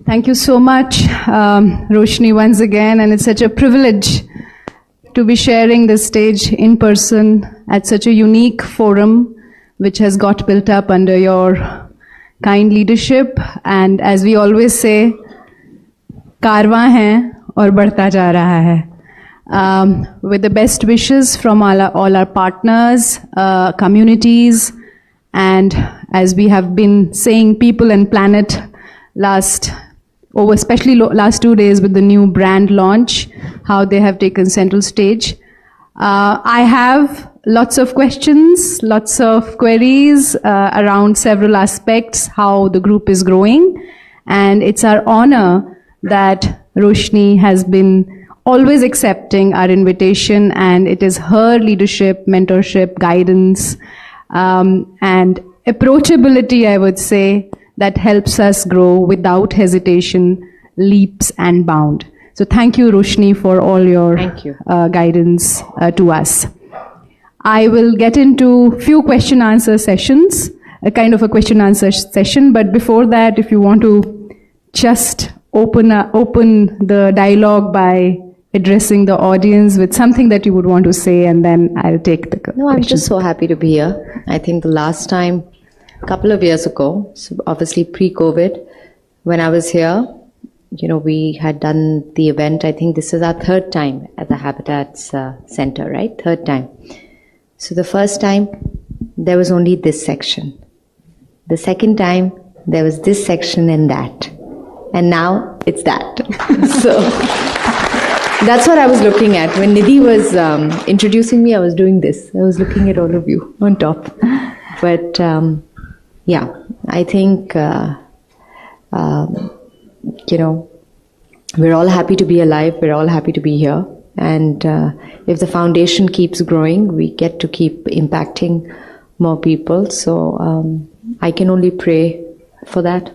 Thank you so much, Roshni, once again, and it's such a privilege to be sharing this stage in person at such a unique forum, which has got built up under your kind leadership. And as we always say, कारवां है और बढ़ता जा रहा है. With the best wishes from all our partners, communities, and as we have been saying, people and planet especially last 2 days with the new brand launch, how they have taken central stage. I have lots of questions, lots of queries around several aspects, how the group is growing. And it's our honor that Roshni has been always accepting our invitation, and it is her leadership, mentorship, guidance, and approachability, I would say, that helps us grow without hesitation, leaps and bound. So thank you, Roshni, for all your guidance to us. I will get into few question-answer sessions, a kind of a question-answer session, but before that, if you want to just open the dialogue by addressing the audience with something that you would want to say, and then I'll take the question. No, I'm just so happy to be here. I think the last time, a couple of years ago, so obviously pre-COVID, when I was here, we had done the event. I think this is our third time at the Habitats Center, right? Third time. So the first time, there was only this section. The second time, there was this section and that. And now it's that. So that's what I was looking at. When Nidhi was introducing me, I was doing this. I was looking at all of you on top. But yeah, I think, we're all happy to be alive. We're all happy to be here. And if the foundation keeps growing, we get to keep impacting more people. So I can only pray for that.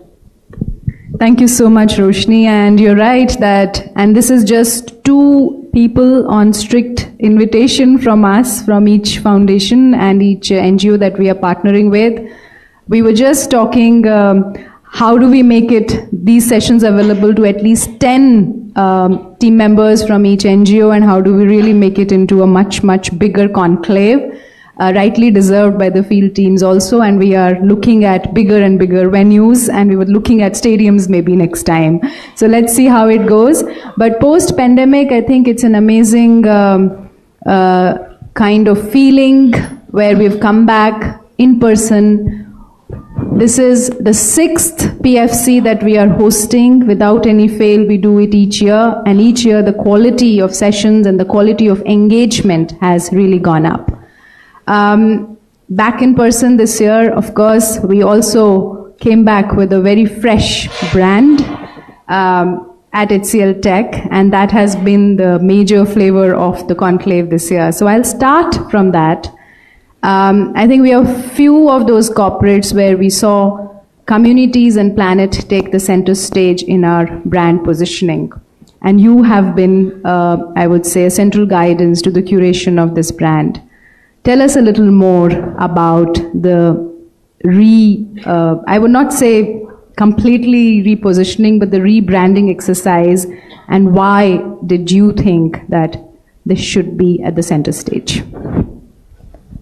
Thank you so much, Roshni. And you're right that, and this is just 2 people on strict invitation from us, from each foundation and each NGO that we are partnering with. We were just talking, how do we make these sessions available to at least 10 team members from each NGO, and how do we really make it into a much, much bigger conclave? Rightly deserved by the field teams also, and we are looking at bigger and bigger venues, and we were looking at stadiums maybe next time. So let's see how it goes. But post-pandemic, I think it's an amazing kind of feeling where we've come back in person. This is the 6th PFC that we are hosting. Without any fail, we do it each year, and each year the quality of sessions and the quality of engagement has really gone up. Back in person this year, of course, we also came back with a very fresh brand at HCLTech, and that has been the major flavor of the conclave this year. So I'll start from that. I think we have few of those corporates where we saw communities and planet take the center stage in our brand positioning. And you have been, I would say, a central guidance to the curation of this brand. Tell us a little more about the I would not say completely repositioning, but the rebranding exercise, and why did you think that this should be at the center stage?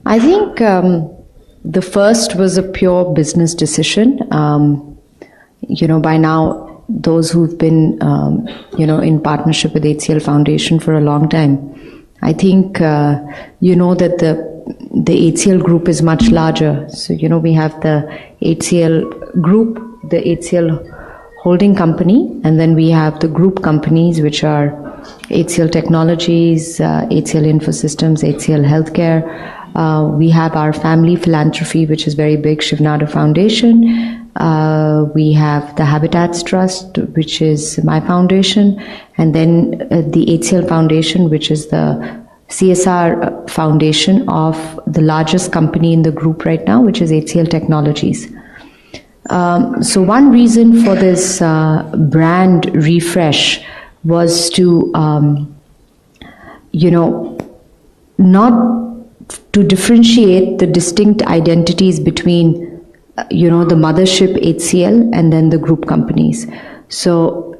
I think the first was a pure business decision. By now, those who've been, in partnership with HCL Foundation for a long time, I think, that the HCL group is much larger. So, we have the HCL group, the HCL holding company, and then we have the group companies, which are HCL Technologies, HCL Infosystems, HCL Healthcare. We have our family philanthropy, which is very big, Shiv Nadar Foundation. We have the Habitats Trust, which is my foundation, and then the HCL Foundation, which is the CSR foundation of the largest company in the group right now, which is HCL Technologies. So one reason for this brand refresh was to, not to differentiate the distinct identities between, the mothership HCL and then the group companies. So,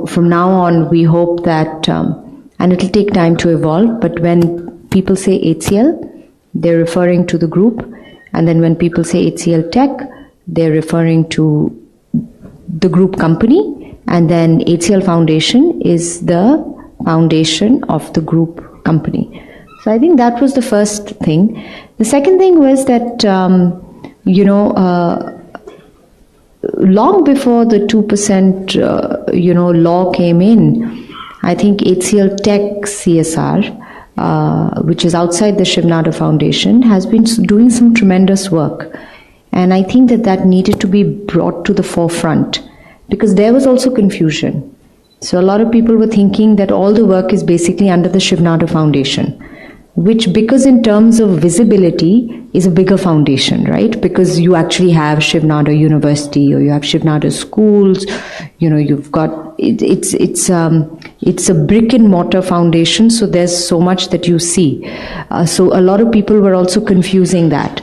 from now on, we hope that, and it'll take time to evolve, but when people say HCL, they're referring to the group. And then when people say HCLTech, they're referring to the group company. And then HCLFoundation is the foundation of the group company. So I think that was the first thing. The second thing was that, long before the 2%, law came in, I think HCLTech CSR, which is outside the Shiv Nadar Foundation, has been doing some tremendous work. And I think that needed to be brought to the forefront because there was also confusion. So a lot of people were thinking that all the work is basically under the Shiv Nadar Foundation, which, because in terms of visibility, is a bigger foundation, right? Because you actually have Shiv Nadar University, or you have Shiv Nadar schools, you've got, it's a brick and mortar foundation, so there's so much that you see. So a lot of people were also confusing that.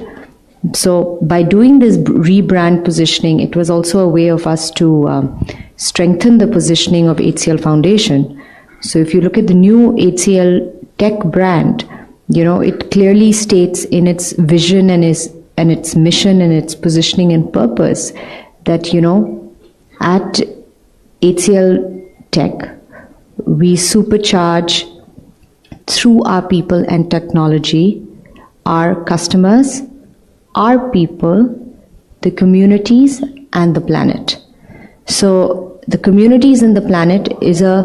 So by doing this rebrand positioning, it was also a way of us to strengthen the positioning of HCL Foundation. So if you look at the new HCLTech brand, it clearly states in its vision and its mission and its positioning and purpose that, at HCLTech, we supercharge through our people and technology, our customers, our people, the communities, and the planet. So the communities and the planet is a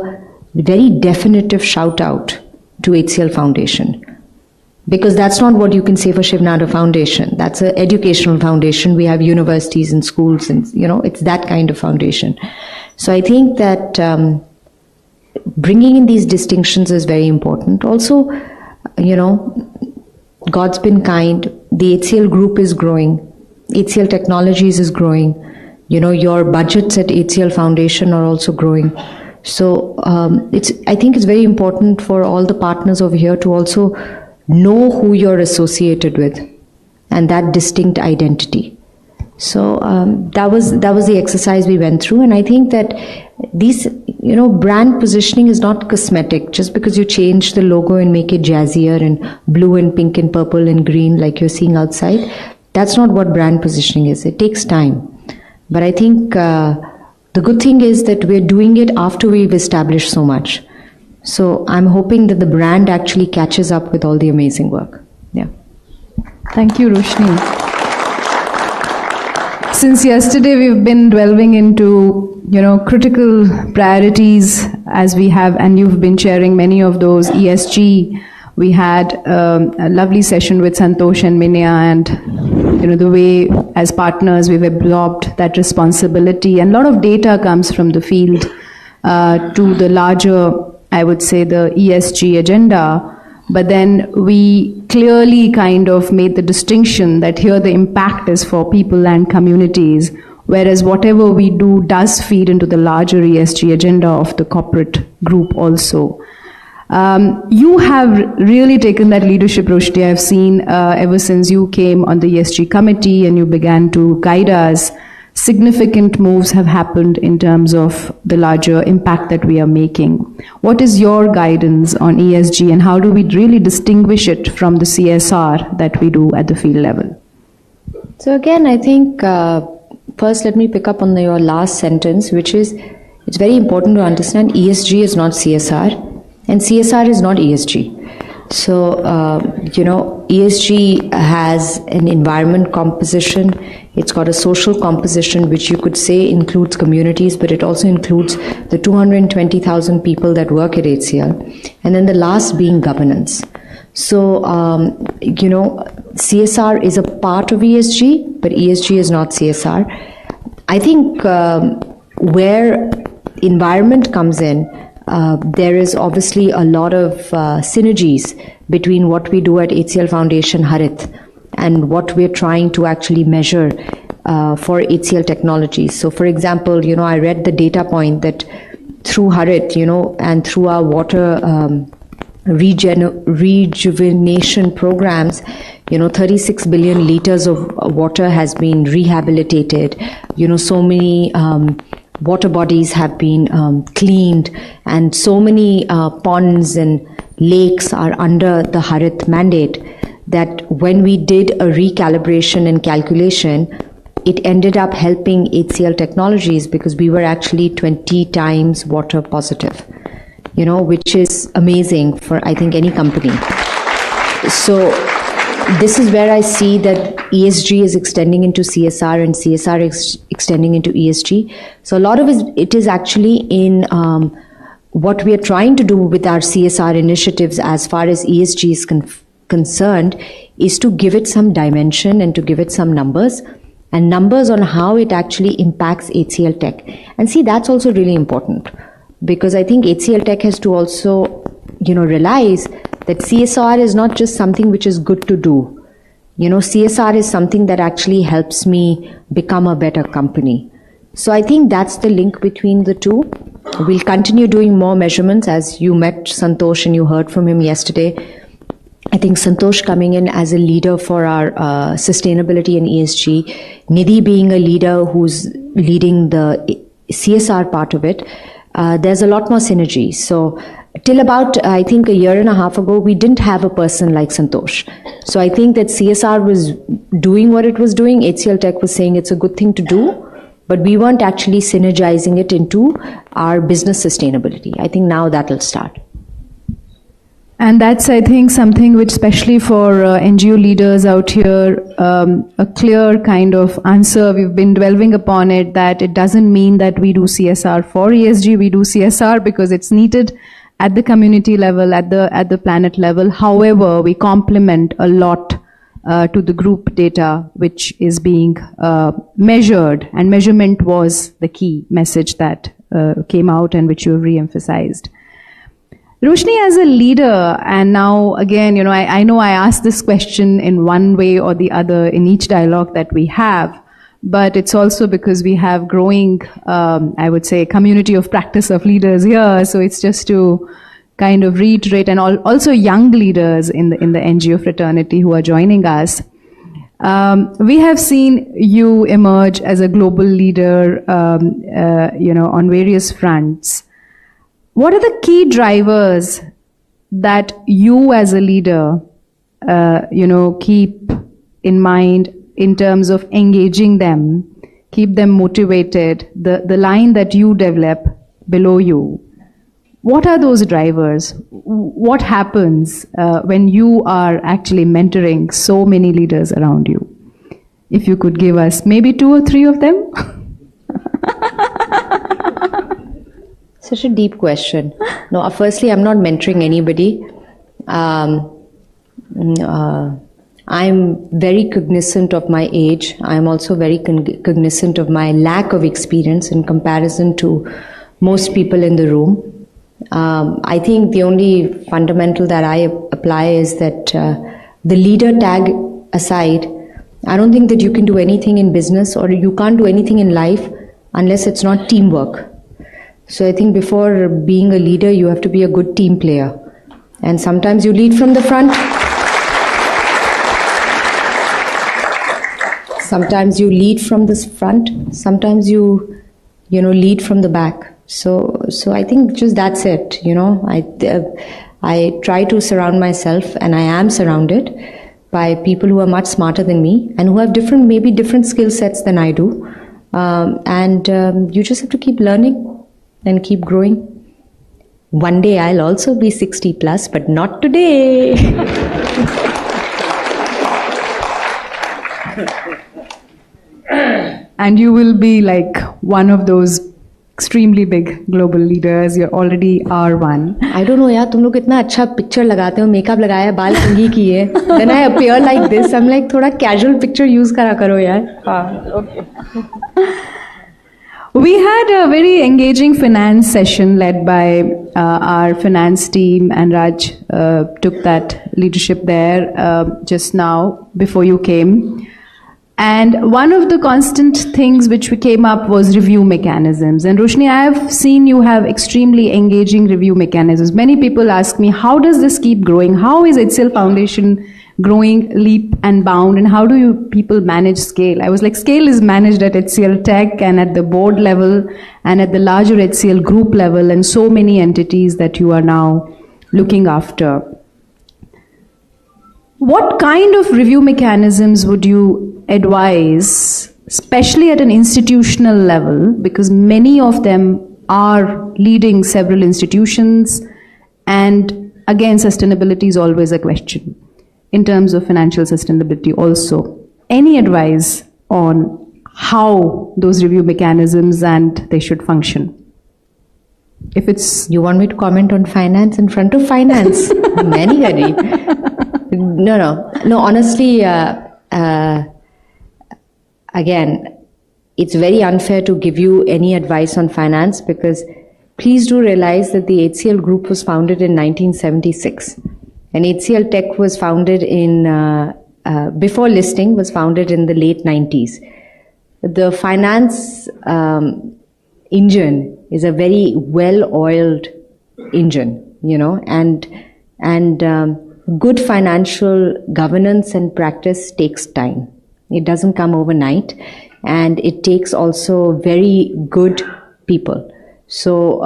very definitive shout out to HCL Foundation. Because that's not what you can say for Shiv Nadar Foundation. That's an educational foundation. We have universities and schools and, it's that kind of foundation. So I think that bringing in these distinctions is very important. Also, God's been kind. The HCL group is growing. HCL Technologies is growing. Your budgets at HCL Foundation are also growing. So I think it's very important for all the partners over here to also know who you're associated with and that distinct identity. So that was the exercise we went through, and I think that these brand positioning is not cosmetic. Just because you change the logo and make it jazzier and blue and pink and purple and green like you're seeing outside, that's not what brand positioning is. It takes time. But I think the good thing is that we're doing it after we've established so much. So I'm hoping that the brand actually catches up with all the amazing work. Yeah. Thank you, Roshni. Since yesterday, we've been delving into, critical priorities as we have, and you've been sharing many of those. ESG, we had a lovely session with Santosh and Minya, and, the way as partners we've absorbed that responsibility. And a lot of data comes from the field to the larger, I would say, the ESG agenda. But then we clearly kind of made the distinction that here the impact is for people and communities, whereas whatever we do does feed into the larger ESG agenda of the corporate group also. You have really taken that leadership, Roshni. I've seen ever since you came on the ESG committee and you began to guide us, significant moves have happened in terms of the larger impact that we are making. What is your guidance on ESG, and how do we really distinguish it from the CSR that we do at the field level? So again, I think first let me pick up on your last sentence, which is it's very important to understand ESG is not CSR and CSR is not ESG. So, ESG has an environment composition. It's got a social composition, which you could say includes communities, but it also includes the 220,000 people that work at HCL. And then the last being governance. So, CSR is a part of ESG, but ESG is not CSR. I think where environment comes in, there is obviously a lot of synergies between what we do at HCL Foundation Harit and what we're trying to actually measure for HCL Technologies. So for example, I read the data point that through Harit, and through our water rejuvenation programs, 36 billion liters of water has been rehabilitated. So many water bodies have been cleaned, and so many ponds and lakes are under the Harit mandate, that when we did a recalibration and calculation, it ended up helping HCL Technologies because we were actually 20 times water positive, which is amazing for, I think, any company. So this is where I see that ESG is extending into CSR and CSR is extending into ESG. So a lot of it is actually in what we are trying to do with our CSR initiatives as far as ESG is concerned, is to give it some dimension and to give it some numbers, and numbers on how it actually impacts HCLTech. And see, that's also really important, because I think HCLTech has to also, realize that CSR is not just something which is good to do. CSR is something that actually helps me become a better company. So I think that's the link between the two. We'll continue doing more measurements. As you met Santosh and you heard from him yesterday, I think Santosh coming in as a leader for our sustainability and ESG, Nidhi being a leader who's leading the CSR part of it, there's a lot more synergy. So till about, I think, a year and a half ago, we didn't have a person like Santosh. So I think that CSR was doing what it was doing. HCLTech was saying it's a good thing to do, but we weren't actually synergizing it into our business sustainability. I think now that'll start. And that's, I think, something which, especially for NGO leaders out here, a clear kind of answer. We've been dwelling upon it, that it doesn't mean that we do CSR for ESG. We do CSR because it's needed at the community level, at the planet level. However, we complement a lot to the group data, which is being measured, and measurement was the key message that came out and which you have re-emphasized. Roshni, as a leader, and now again, I know I asked this question in one way or the other in each dialogue that we have, but it's also because we have growing, I would say, community of practice of leaders here. So it's just to kind of reiterate, and also young leaders in the NGO fraternity who are joining us. We have seen you emerge as a global leader, on various fronts. What are the key drivers that you as a leader, keep in mind in terms of engaging them, keep them motivated, the line that you develop below you? What are those drivers? What happens when you are actually mentoring so many leaders around you? If you could give us maybe 2 or 3 of them. Such a deep question. No, firstly, I'm not mentoring anybody. I'm very cognizant of my age. I'm also very cognizant of my lack of experience in comparison to most people in the room. I think the only fundamental that I apply is that the leader tag aside, I don't think that you can do anything in business or you can't do anything in life unless it's not teamwork. So I think before being a leader, you have to be a good team player. And sometimes you lead from the front. Sometimes you lead from the front. Sometimes you lead from the back. So I think just that's it. I try to surround myself, and I am surrounded by people who are much smarter than me and who have different skill sets than I do. And you just have to keep learning and keep growing. One day I'll also be 60 plus, but not today. And you will be like one of those extremely big global leaders. You already are one. I don't know, yaar, तुम लोग इतना अच्छा picture लगाते हो, makeup लगाया, बाल कंघी किए. Then I appear like this. I'm like, थोड़ा casual picture use करा करो यार. Okay. We had a very engaging finance session led by our finance team, and Raj took that leadership there just now before you came. And one of the constant things which came up was review mechanisms. And Roshni, I have seen you have extremely engaging review mechanisms. Many people ask me, how does this keep growing? How is HCL Foundation growing leap and bound, and how do you people manage scale? I was like, scale is managed at HCLTech and at the board level and at the larger HCL group level, and so many entities that you are now looking after. What kind of review mechanisms would you advise, especially at an institutional level, because many of them are leading several institutions, and again, sustainability is always a question in terms of financial sustainability also. Any advice on how those review mechanisms and they should function? If it's... You want me to comment on finance in front of finance? Many. No, honestly, again, it's very unfair to give you any advice on finance, because please do realize that the HCL group was founded in 1976, and HCLTech was founded in, before listing, was founded in the late 90s. The finance engine is a very well-oiled engine, and good financial governance and practice takes time. It doesn't come overnight, and it takes also very good people. So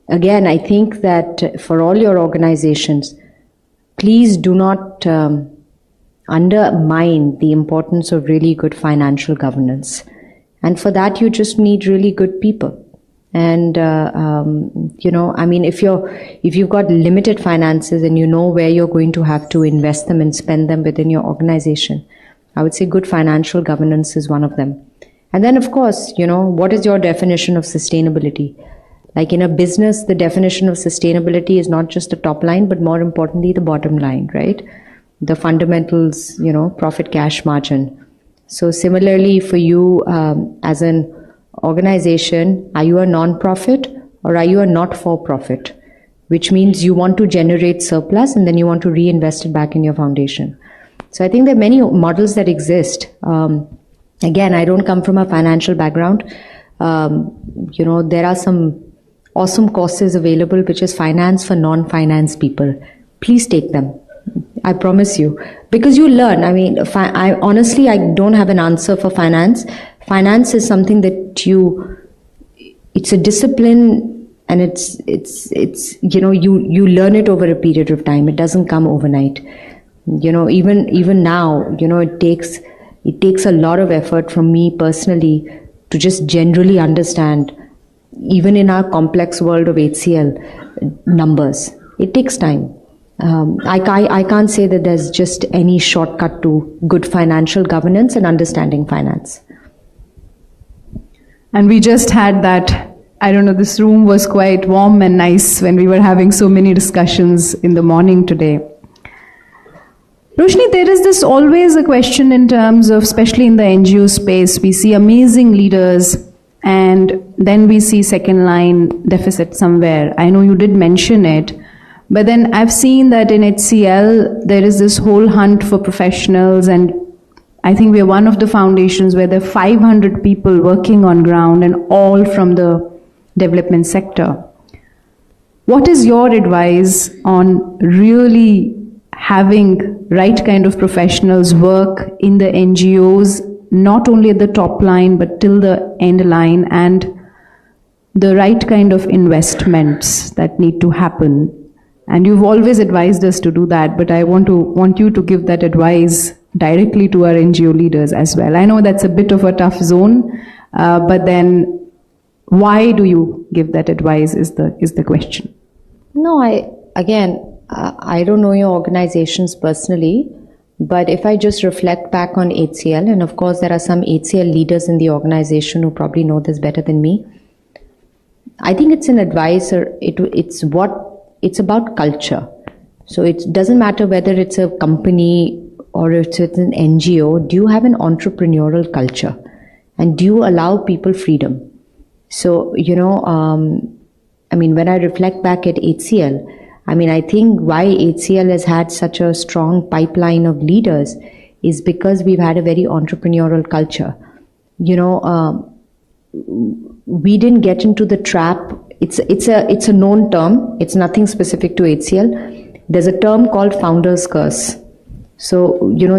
again, I think that for all your organizations, please do not undermine the importance of really good financial governance. And for that, you just need really good people. And if you've got limited finances and you know where you're going to have to invest them and spend them within your organization, I would say good financial governance is one of them. And then, of course, what is your definition of sustainability? Like in a business, the definition of sustainability is not just the top line, but more importantly, the bottom line, right? The fundamentals, profit, cash, margin. So similarly for you as an organization, are you a non-profit or are you a not-for-profit? Which means you want to generate surplus and then you want to reinvest it back in your foundation. So I think there are many models that exist. Again, I don't come from a financial background. There are some awesome courses available, which is finance for non-finance people. Please take them. I promise you, because you learn. I honestly don't have an answer for finance. Finance is something that it's a discipline, and you learn it over a period of time. It doesn't come overnight. Even now, it takes a lot of effort from me personally to just generally understand, even in our complex world of HCL numbers. It takes time. I can't say that there's just any shortcut to good financial governance and understanding finance. And we just had that, this room was quite warm and nice when we were having so many discussions in the morning today. Roshni, there is always a question in terms of, especially in the NGO space, we see amazing leaders and then we see second line deficit somewhere. I know you did mention it, but then I've seen that in HCL, there is this whole hunt for professionals, and I think we are one of the foundations where there are 500 people working on ground and all from the development sector. What is your advice on really having right kind of professionals work in the NGOs, not only at the top line, but till the end line, and the right kind of investments that need to happen? And you've always advised us to do that, but I want you to give that advice directly to our NGO leaders as well. I know that's a bit of a tough zone, but then why do you give that advice is the question. No, I don't know your organizations personally, but if I just reflect back on HCL, and of course there are some HCL leaders in the organization who probably know this better than me, I think it's an advice, or it's about culture. So it doesn't matter whether it's a company or if it's an NGO, do you have an entrepreneurial culture? And do you allow people freedom? So, when I reflect back at HCL, I think why HCL has had such a strong pipeline of leaders is because we've had a very entrepreneurial culture. We didn't get into the trap. It's a known term. It's nothing specific to HCL. There's a term called founder's curse. So,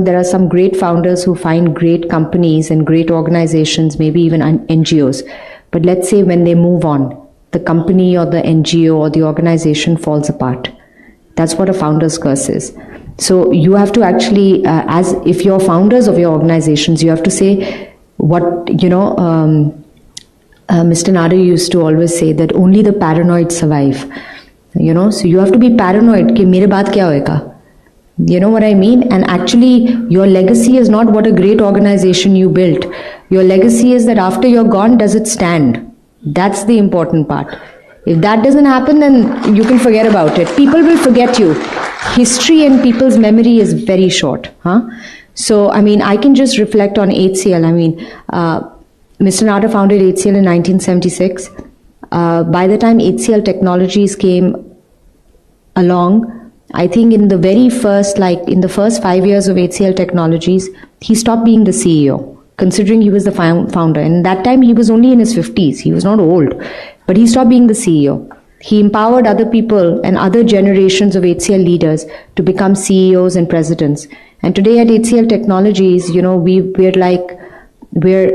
there are some great founders who find great companies and great organizations, maybe even NGOs. But let's say when they move on, the company or the NGO or the organization falls apart. That's what a founder's curse is. So you have to actually, as if you're founders of your organizations, you have to say what, Mr. Nadar used to always say that only the paranoid survive. So you have to be paranoid कि मेरे बाद क्या होएगा? You know what I mean? And actually, your legacy is not what a great organization you built. Your legacy is that after you're gone, does it stand? That's the important part. If that doesn't happen, then you can forget about it. People will forget you. History and people's memory is very short. So, I can just reflect on HCL. Mr. Nadar founded HCL in 1976. By the time HCL Technologies came along, I think in the very first, in the first 5 years of HCL Technologies, he stopped being the CEO, considering he was the founder. And that time he was only in his 50s. He was not old, but he stopped being the CEO. He empowered other people and other generations of HCL leaders to become CEOs and presidents. And today at HCL Technologies, we're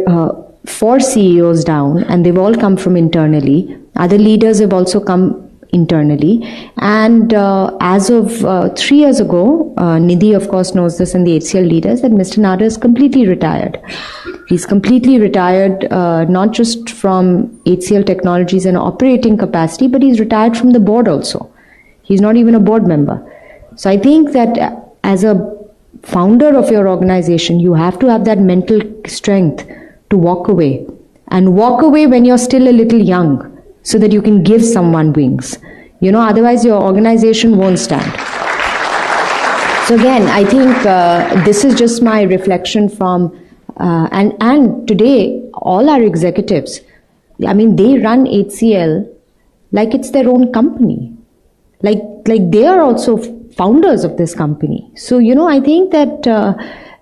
4 CEOs down, and they've all come from internally. Other leaders have also come internally. And as of 3 years ago, Nidhi, of course, knows this, and the HCL leaders, that Mr. Nadar is completely retired. He's completely retired, not just from HCL Technologies in operating capacity, but he's retired from the board also. He's not even a board member. So I think that as a founder of your organization, you have to have that mental strength to walk away. And walk away when you're still a little young, so that you can give someone wings. Otherwise your organization won't stand. So again, I think this is just my reflection from, and today, all our executives, they run HCL like it's their own company. Like they are also founders of this company. So, I think that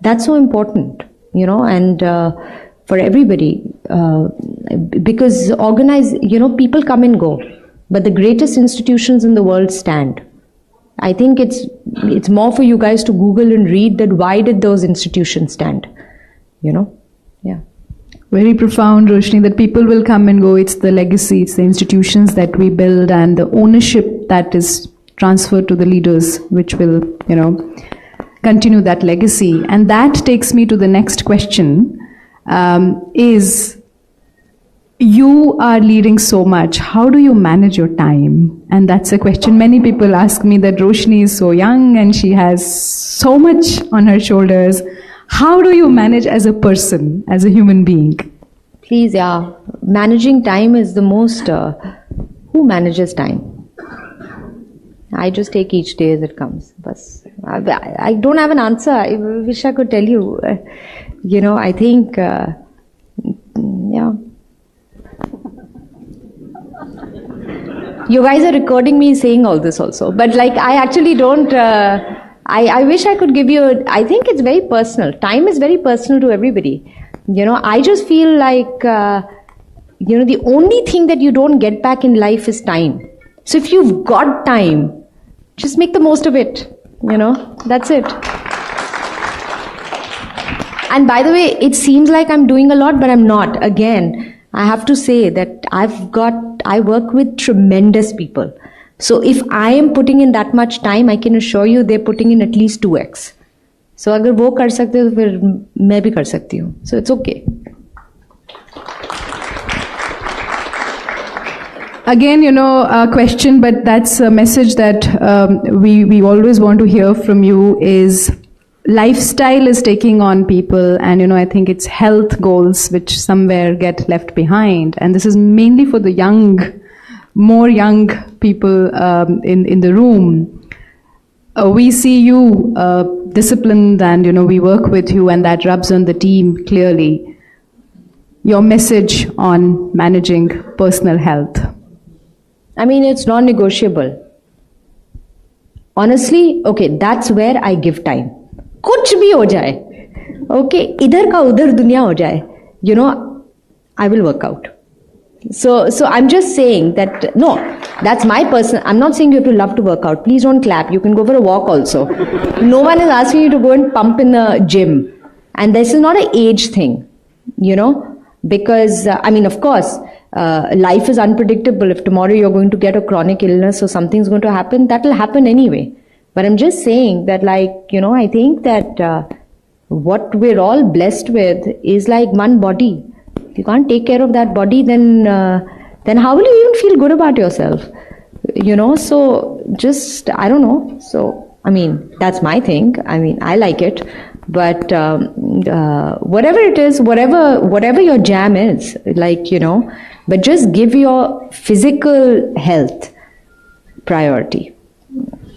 that's so important, and for everybody, because people come and go, but the greatest institutions in the world stand. I think it's more for you guys to Google and read that why did those institutions stand, Yeah. Very profound, Roshni, that people will come and go. It's the legacy, it's the institutions that we build and the ownership that is transferred to the leaders, which will, continue that legacy. And that takes me to the next question. Is you are leading so much, how do you manage your time? And that's a question many people ask me, that Roshni is so young and she has so much on her shoulders. How do you manage as a person, as a human being? Please, managing time is the most, who manages time? I just take each day as it comes. I don't have an answer. I wish I could tell you. I think, You guys are recording me saying all this also. But I actually don't, I wish I could give you, I think it's very personal. Time is very personal to everybody. I just feel like, the only thing that you don't get back in life is time. So if you've got time, just make the most of it. That's it. And by the way, it seems like I'm doing a lot, but I'm not. Again, I have to say that I work with tremendous people. So if I am putting in that much time, I can assure you they're putting in at least 2x. So अगर वो कर सकते हो तो फिर मैं भी कर सकती हूँ. So it's okay. Again, a question, but that's a message that we always want to hear from you is lifestyle is taking on people, and I think it's health goals which somewhere get left behind, and this is mainly for the more young people in the room. We see you disciplined, and we work with you, and that rubs on the team clearly. Your message on managing personal health. It's non-negotiable. Honestly, okay, that's where I give time. कुछ भी हो जाए, okay, इधर का उधर दुनिया हो जाए, I will work out. So I'm just saying that, no, that's my person. I'm not saying you have to love to work out. Please don't clap. You can go for a walk also. No one is asking you to go and pump in the gym. And this is not an age thing, because, of course, life is unpredictable. If tomorrow you're going to get a chronic illness or something's going to happen, that will happen anyway. But I'm just saying that, I think that what we're all blessed with is like one body. If you can't take care of that body, then how will you even feel good about yourself? So just, I don't know. So, that's my thing. I like it. But whatever it is, whatever your jam is, but just give your physical health priority.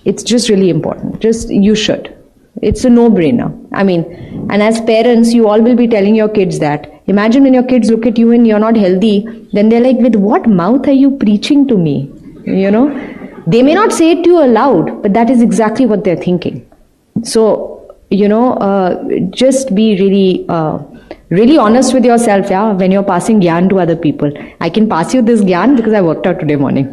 It's just really important. You should. It's a no-brainer. And as parents, you all will be telling your kids that. Imagine when your kids look at you and you're not healthy, then they're like, with what mouth are you preaching to me? They may not say it to you aloud, but that is exactly what they're thinking. So, just be really honest with yourself, when you're passing gyan to other people. I can pass you this gyan because I worked out today morning.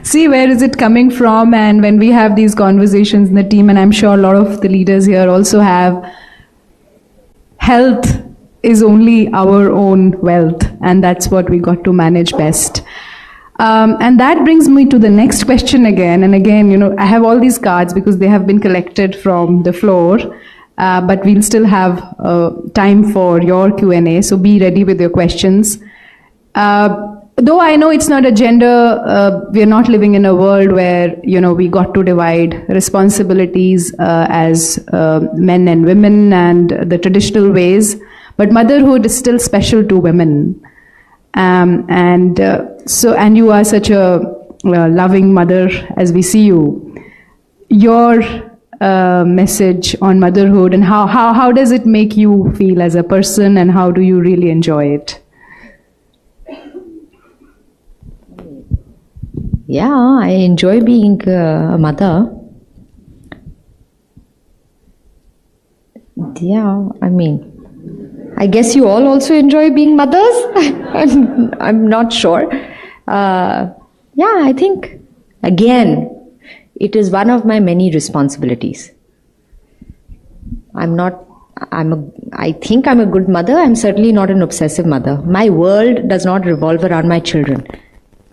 See, where is it coming from? And when we have these conversations in the team, and I'm sure a lot of the leaders here also have, health is only our own wealth, and that's what we got to manage best. And that brings me to the next question again. And again, I have all these cards because they have been collected from the floor, but we'll still have time for your Q&A, so be ready with your questions. Though I know it's not a gender, we're not living in a world where, we got to divide responsibilities as men and women and the traditional ways, but motherhood is still special to women. And you are such a loving mother as we see you. Your message on motherhood, and how does it make you feel as a person, and how do you really enjoy it? Yeah, I enjoy being a mother. Yeah, I guess you all also enjoy being mothers. I'm not sure. I think, again, it is one of my many responsibilities. I think I'm a good mother. I'm certainly not an obsessive mother. My world does not revolve around my children.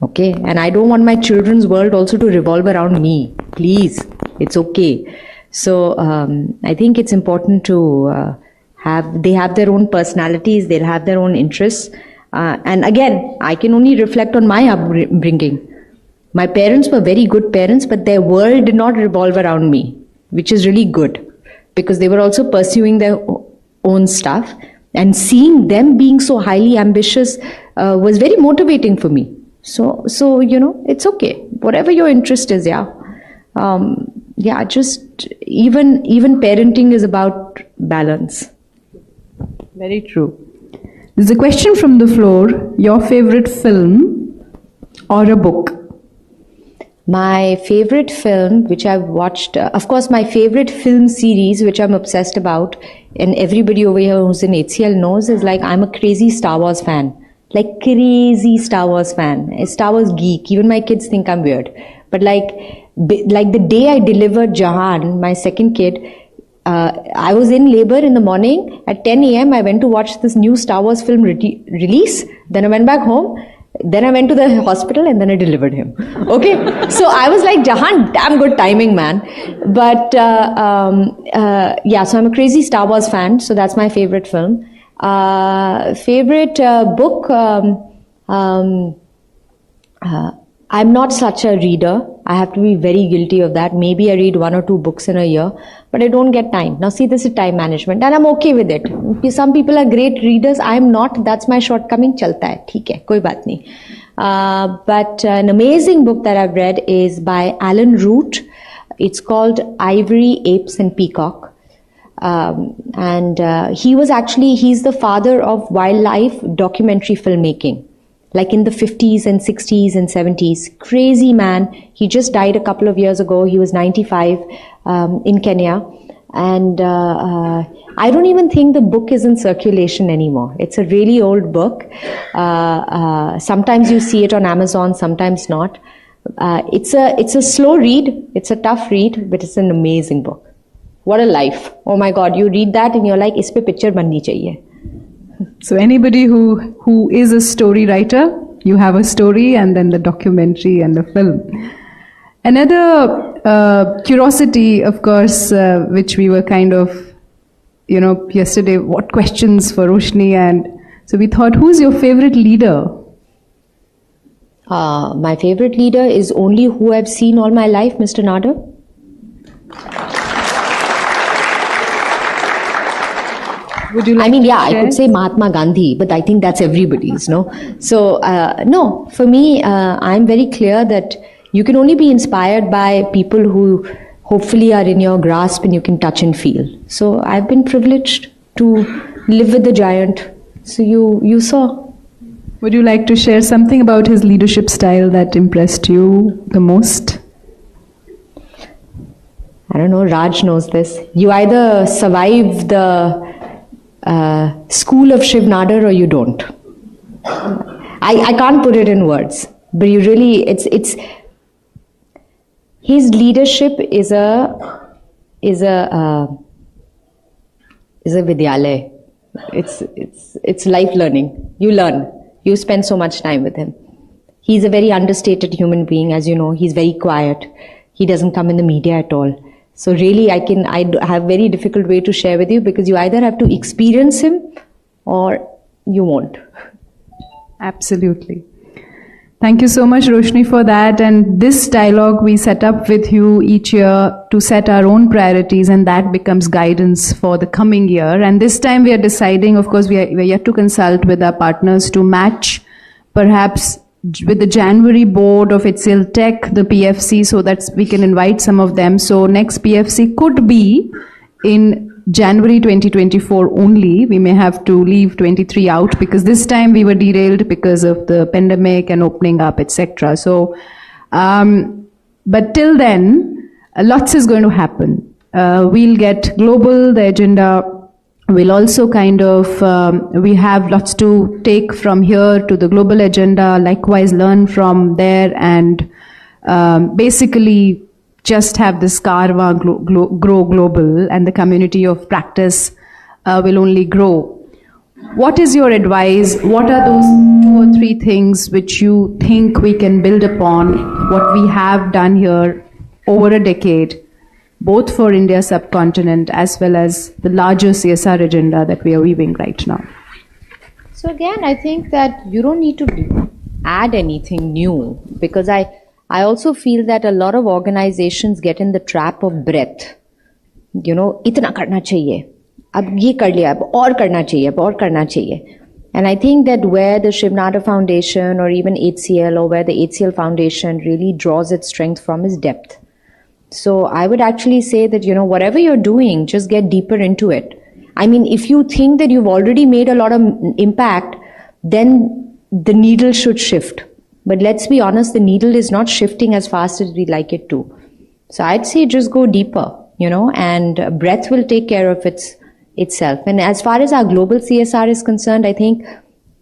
Okay? And I don't want my children's world also to revolve around me. Please. It's okay. So, I think it's important to they have their own personalities, they'll have their own interests. And again, I can only reflect on my upbringing. My parents were very good parents, but their world did not revolve around me, which is really good, because they were also pursuing their own stuff, and seeing them being so highly ambitious was very motivating for me. So it's okay. Whatever your interest is, just even parenting is about balance. Very true. There's a question from the floor. Your favorite film or a book? My favorite film, which I've watched, of course, my favorite film series, which I'm obsessed about, and everybody over here who's in HCL knows, is I'm a crazy Star Wars fan. Crazy Star Wars fan. A Star Wars geek. Even my kids think I'm weird. But the day I delivered Jahan, my second kid, I was in labor in the morning. At 10 a.m., I went to watch this new Star Wars film release. Then I went back home. Then I went to the hospital and then I delivered him. Okay? So I was like, Jahan, damn good timing, man. But so I'm a crazy Star Wars fan. So that's my favorite film. Favorite book, I'm not such a reader. I have to be very guilty of that. Maybe I read 1 or 2 books in a year, but I don't get time. Now see, this is time management and I'm okay with it. Some people are great readers. I'm not. That's my shortcoming. Chalta hai. Theek hai. Koi baat nahi. But an amazing book that I've read is by Alan Root. It's called Ivory, Apes and Peacock. He's the father of wildlife documentary filmmaking. In the 50s and 60s and 70s. Crazy man. He just died a couple of years ago. He was 95 in Kenya. And I don't even think the book is in circulation anymore. It's a really old book. Sometimes you see it on Amazon, sometimes not. It's a slow read. It's a tough read, but it's an amazing book. What a life. Oh my God, you read that and you're like, is pe picture banni chahiye. So anybody who is a story writer, you have a story and then the documentary and the film. Another curiosity, of course, which we were kind of, yesterday, what questions for Roshni? And so we thought, who's your favorite leader? My favorite leader is only who I've seen all my life, Mr. Nadar. Would you like to I share? could say Mahatma Gandhi, but I think that's everybody's, no? So, no, for me, I'm very clear that you can only be inspired by people who hopefully are in your grasp and you can touch and feel. So, I've been privileged to live with the giant. So, you saw. Would you like to share something about his leadership style that impressed you the most? I don't know, Raj knows this. You either survive the school of Shiv Nadar or you don't. I can't put it in words, but you really, it's his leadership is a vidyalaya. It's life learning. You learn. You spend so much time with him. He's a very understated human being, as you know. He's very quiet. He doesn't come in the media at all. So really, I have very difficult way to share with you because you either have to experience him or you won't. Absolutely. Thank you so much, Roshni, for that. And this dialogue we set up with you each year to set our own priorities, and that becomes guidance for the coming year. And this time we are deciding, of course, we are yet to consult with our partners to match perhaps with the January board of HCLTech, the PFC, so that we can invite some of them. So next PFC could be in January 2024 only. We may have to leave 23 out because this time we were derailed because of the pandemic and opening up, etc. So, but till then, lots is going to happen. We'll get global, the agenda. We'll also kind of, we have lots to take from here to the global agenda, likewise learn from there, and basically just have this Karwa grow global, and the community of practice will only grow. What is your advice? What are those 2 or 3 things which you think we can build upon what we have done here over a decade, both for India subcontinent as well as the larger CSR agenda that we are weaving right now? So again, I think that you don't need to add anything new because I also feel that a lot of organizations get in the trap of breadth. Itna karna chahiye. Ab ye kar liya, ab aur karna chahiye, ab aur karna chahiye. And I think that where the Shiv Nadar Foundation or even HCL or where the HCL Foundation really draws its strength from is depth. So I would actually say that, whatever you're doing, just get deeper into it. I mean, if you think that you've already made a lot of impact, then the needle should shift. But let's be honest, the needle is not shifting as fast as we'd like it to. So I'd say just go deeper, and breadth will take care of itself. And as far as our global CSR is concerned, I think,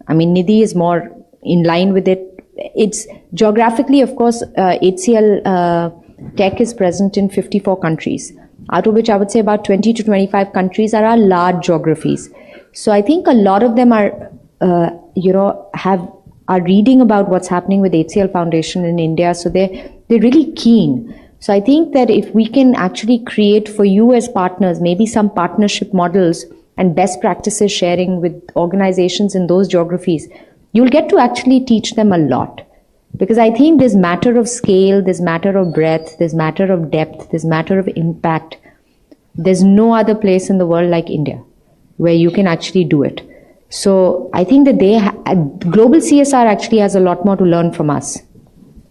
Nidhi is more in line with it. It's geographically, of course, HCL Tech is present in 54 countries, out of which I would say about 20 to 25 countries are our large geographies. So I think a lot of them are, are reading about what's happening with HCL Foundation in India. So they're really keen. So I think that if we can actually create for you as partners, maybe some partnership models and best practices sharing with organizations in those geographies, you'll get to actually teach them a lot. Because I think this matter of scale, this matter of breadth, this matter of depth, this matter of impact, there's no other place in the world like India where you can actually do it. So I think that global CSR actually has a lot more to learn from us,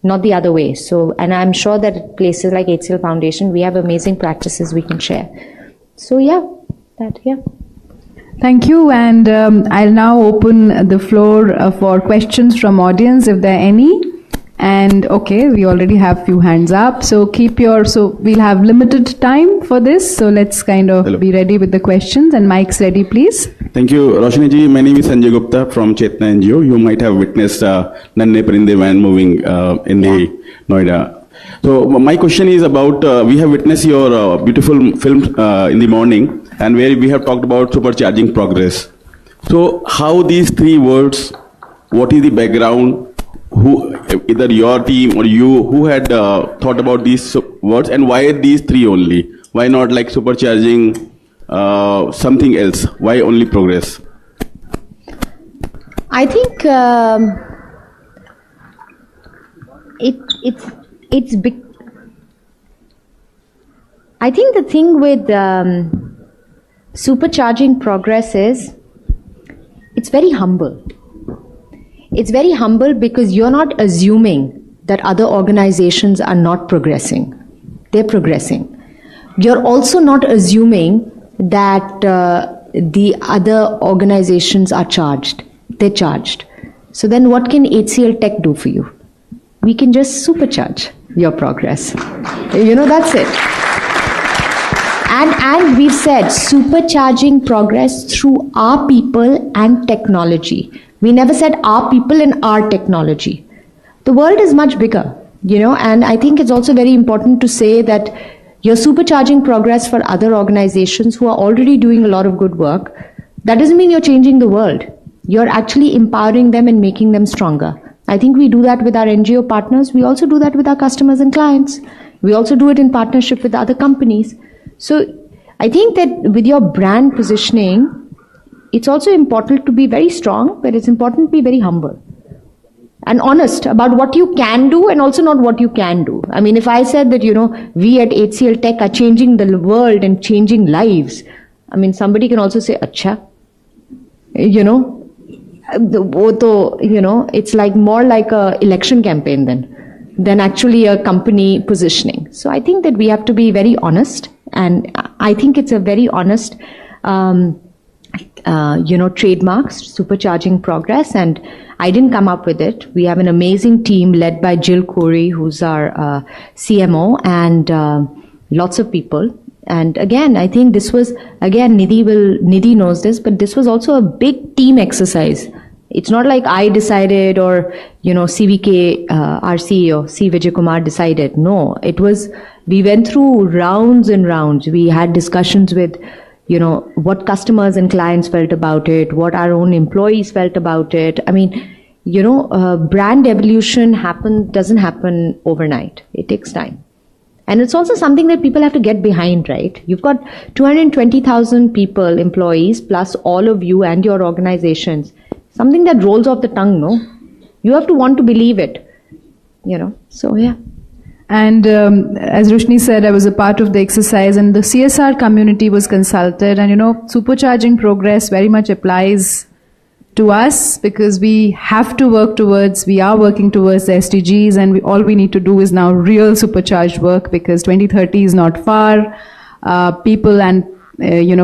not the other way. So, and I'm sure that at places like HCL Foundation, we have amazing practices we can share. So yeah. Thank you, and I'll now open the floor for questions from audience if there are any. And okay, we already have few hands up. So we'll have limited time for this. So let's kind of Hello. be ready with the questions, and mics ready, please. Thank you, Roshni ji. My name is Sanjay Gupta from Chetna NGO. You might have witnessed Nanne Parinde van moving in the Noida. So my question is about, we have witnessed your beautiful film in the morning, and where we have talked about supercharging progress. So how these three words, what is the background, who, either your team or you, who had thought about these words, and why these three only? Why not like supercharging something else? Why only progress? I think it's big. I think the thing with supercharging progress is it's very humble. It's very humble because you're not assuming that other organizations are not progressing. They're progressing. You're also not assuming that the other organizations are charged. They're charged. So then what can HCLTech do for you? We can just supercharge your progress. That's it. And we've said supercharging progress through our people and technology. We never said our people and our technology. The world is much bigger, and I think it's also very important to say that you're supercharging progress for other organizations who are already doing a lot of good work. That doesn't mean you're changing the world. You're actually empowering them and making them stronger. I think we do that with our NGO partners. We also do that with our customers and clients. We also do it in partnership with other companies. So I think that with your brand positioning, it's also important to be very strong, but it's important to be very humble and honest about what you can do and also not what you can do. I mean, if I said that, we at HCLTech are changing the world and changing lives, I mean, somebody can also say, Acha, it's like more like a election campaign than actually a company positioning. So I think that we have to be very honest, and I think it's a very honest trademarks, supercharging progress, and I didn't come up with it. We have an amazing team led by Jill Corey, who's our CMO, and lots of people. And again, I think this was, Nidhi knows this, but this was also a big team exercise. It's not like I decided or, CVK, our CEO, C. Vijayakumar decided. No, we went through rounds and rounds. We had discussions with what customers and clients felt about it, what our own employees felt about it. I mean, brand evolution doesn't happen overnight. It takes time. And it's also something that people have to get behind, right? You've got 220,000 people, employees, plus all of you and your organizations. Something that rolls off the tongue, no? You have to want to believe it, So, yeah. And as Roshni said, I was a part of the exercise, and the CSR community was consulted. And, supercharging progress very much applies to us because we are working towards the SDGs, and all we need to do is now real supercharged work because 2030 is not far. People and,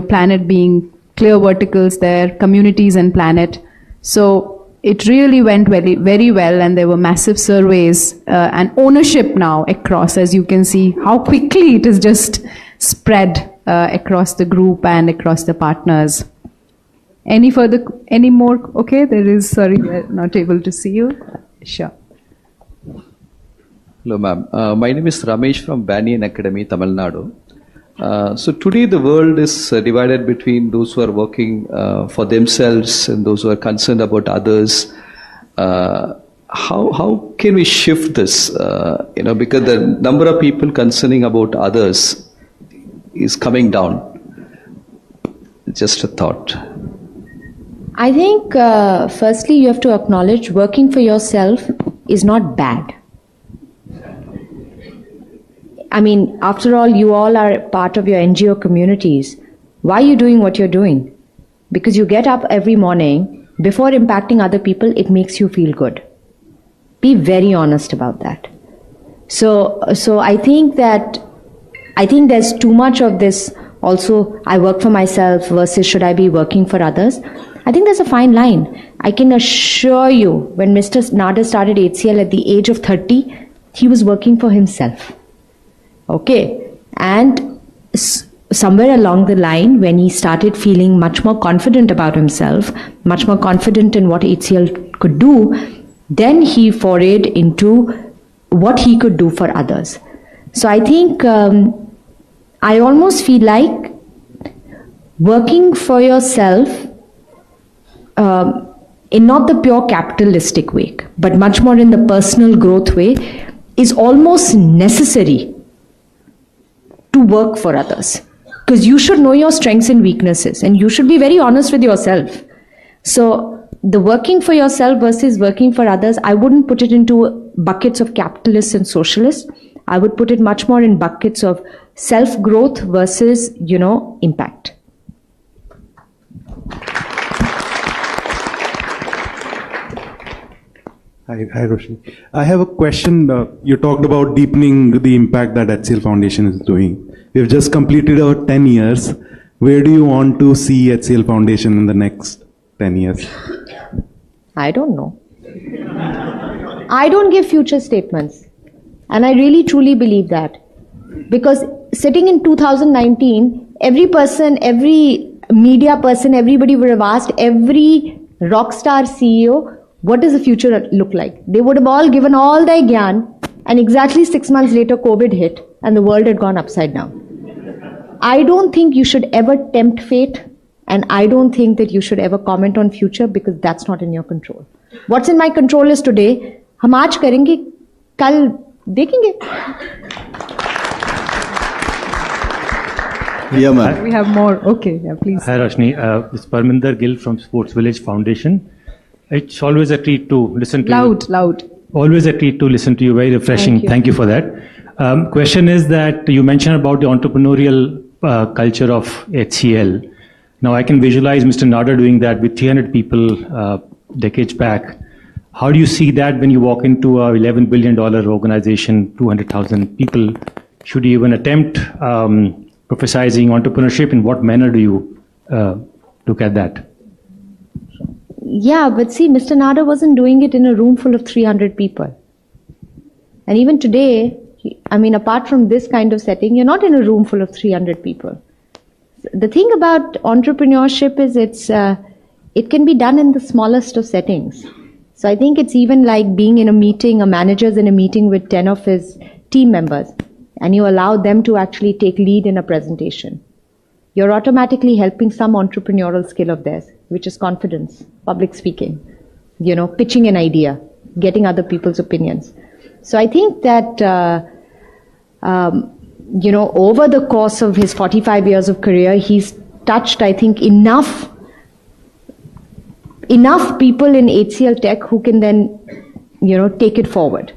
planet being clear verticals there, communities and planet. So it really went very, very well, and there were massive surveys and ownership now across, as you can see, how quickly it is just spread across the group and across the partners. Any more? Okay, sorry, we're not able to see you. Sure. Hello, ma'am. My name is Ramesh from Banyan Academy, Tamil Nadu. So today the world is divided between those who are working for themselves and those who are concerned about others. How can we shift this? Because the number of people concerning about others is coming down. Just a thought. I think firstly you have to acknowledge working for yourself is not bad. I mean, after all, you all are part of your NGO communities. Why are you doing what you're doing? Because you get up every morning, before impacting other people, it makes you feel good. Be very honest about that. So I think there's too much of this also, I work for myself versus should I be working for others. I think there's a fine line. I can assure you, when Mr. Nadar started HCL at the age of 30, he was working for himself. Okay? And somewhere along the line, when he started feeling much more confident about himself, much more confident in what HCL could do, then he forayed into what he could do for others. So I think I almost feel like working for yourself in not the pure capitalistic way, but much more in the personal growth way, is almost necessary to work for others. Because you should know your strengths and weaknesses, and you should be very honest with yourself. So the working for yourself versus working for others, I wouldn't put it into buckets of capitalists and socialists. I would put it much more in buckets of self-growth versus, impact. Hi, Roshni. I have a question. You talked about deepening the impact that HCL Foundation is doing. We've just completed our 10 years. Where do you want to see HCL Foundation in the next 10 years? I don't know. I don't give future statements. And I really truly believe that. Because sitting in 2019, every person, every media person, everybody would have asked every rock star CEO, what does the future look like? They would have all given all their gyan, and exactly 6 months later, COVID hit, and the world had gone upside down. I don't think you should ever tempt fate, and I don't think that you should ever comment on future, because that's not in your control. What's in my control is today. हम आज करेंगे, कल देखेंगे. Yeah, ma'am. We have more. Okay, yeah, please. Hi, Roshni. This is Parminder Gill from Sports Village Foundation. It's always a treat to listen to you. Loud. Always a treat to listen to you. Very refreshing. Thank you for that. Question is that you mentioned about the entrepreneurial culture of HCL. Now, I can visualize Mr. Nadar doing that with 300 people decades back. How do you see that when you walk into a $11 billion organization, 200,000 people? Should you even attempt prophesizing entrepreneurship? In what manner do you look at that? Yeah, but see, Mr. Nadar wasn't doing it in a room full of 300 people. And even today, apart from this kind of setting, you're not in a room full of 300 people. The thing about entrepreneurship is it can be done in the smallest of settings. So I think it's even like being in a meeting, a manager's in a meeting with 10 of his team members, and you allow them to actually take lead in a presentation. You're automatically helping some entrepreneurial skill of theirs, which is confidence, public speaking, pitching an idea, getting other people's opinions. So I think that, over the course of his 45 years of career, he's touched, I think, enough people in HCLTech who can then, take it forward.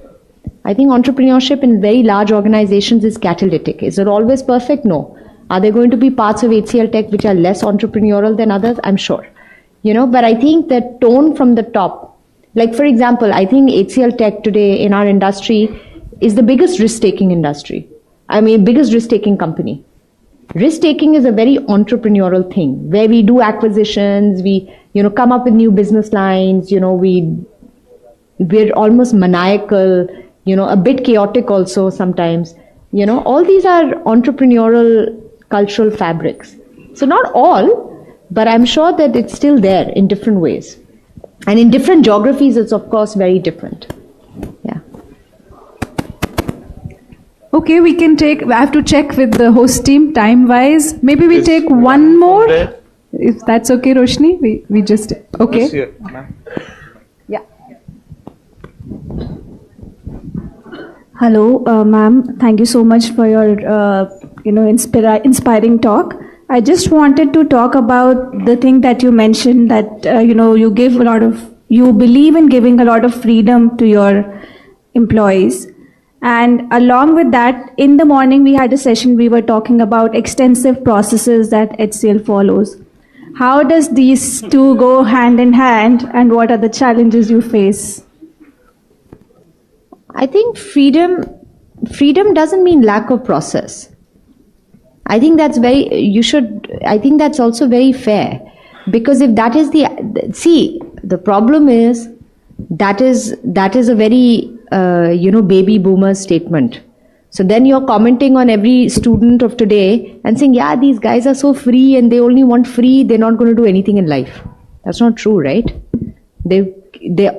I think entrepreneurship in very large organizations is catalytic. Is it always perfect? No. Are there going to be parts of HCLTech which are less entrepreneurial than others? I'm sure. But I think that tone from the top, like for example, I think HCLTech today in our industry is the biggest risk-taking industry. Biggest risk-taking company. Risk-taking is a very entrepreneurial thing where we do acquisitions, we, come up with new business lines, we're almost maniacal, a bit chaotic also sometimes. All these are entrepreneurial cultural fabrics. So not all, but I'm sure that it's still there in different ways. And in different geographies, it's of course very different. Yeah. Okay, I have to check with the host team time-wise. Maybe we take one more, if that's okay, Roshni. We just, okay. Yeah. Hello, ma'am. Thank you so much for your, inspiring talk. I just wanted to talk about the thing that you mentioned that, you believe in giving a lot of freedom to your employees. And along with that, in the morning we had a session, we were talking about extensive processes that HCL follows. How does these two go hand in hand, and what are the challenges you face? I think freedom doesn't mean lack of process. I think that's also very fair. Because if that is the problem is that is a very baby boomer statement. So then you're commenting on every student of today and saying, yeah, these guys are so free and they only want free, they're not going to do anything in life. That's not true, right? They're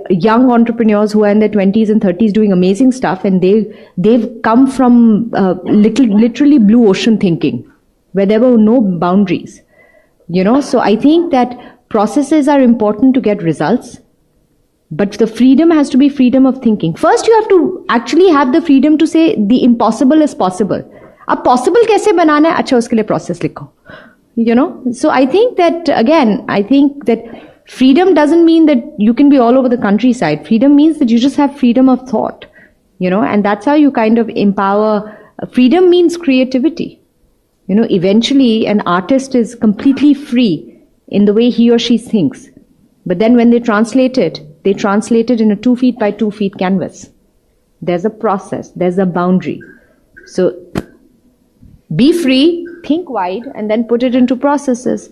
young entrepreneurs who are in their 20s and 30s doing amazing stuff, and they've come from literally blue ocean thinking, where there were no boundaries. So I think that processes are important to get results, but the freedom has to be freedom of thinking. First, you have to actually have the freedom to say the impossible is possible. Ab possible kaise banana hai? Acha uske liye process likho. So I think that freedom doesn't mean that you can be all over the countryside. Freedom means that you just have freedom of thought, and that's how you kind of empower. Freedom means creativity. Eventually an artist is completely free in the way he or she thinks. But then when they translate it in a 2 feet by 2 feet canvas. There's a process, there's a boundary. So be free, think wide, and then put it into processes.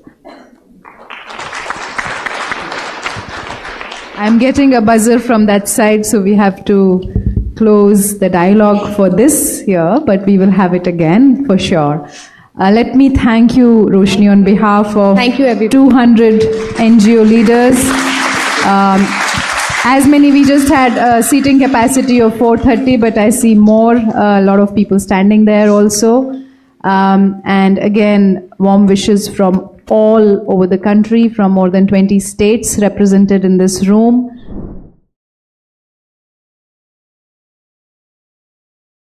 I'm getting a buzzer from that side, so we have to close the dialogue for this year, but we will have it again for sure. Let me thank you, Roshni, on behalf of Thank you, everybody. 200 NGO leaders. As many, we just had a seating capacity of 430, but I see more, a lot of people standing there also. And again, warm wishes from all over the country, from more than 20 states represented in this room.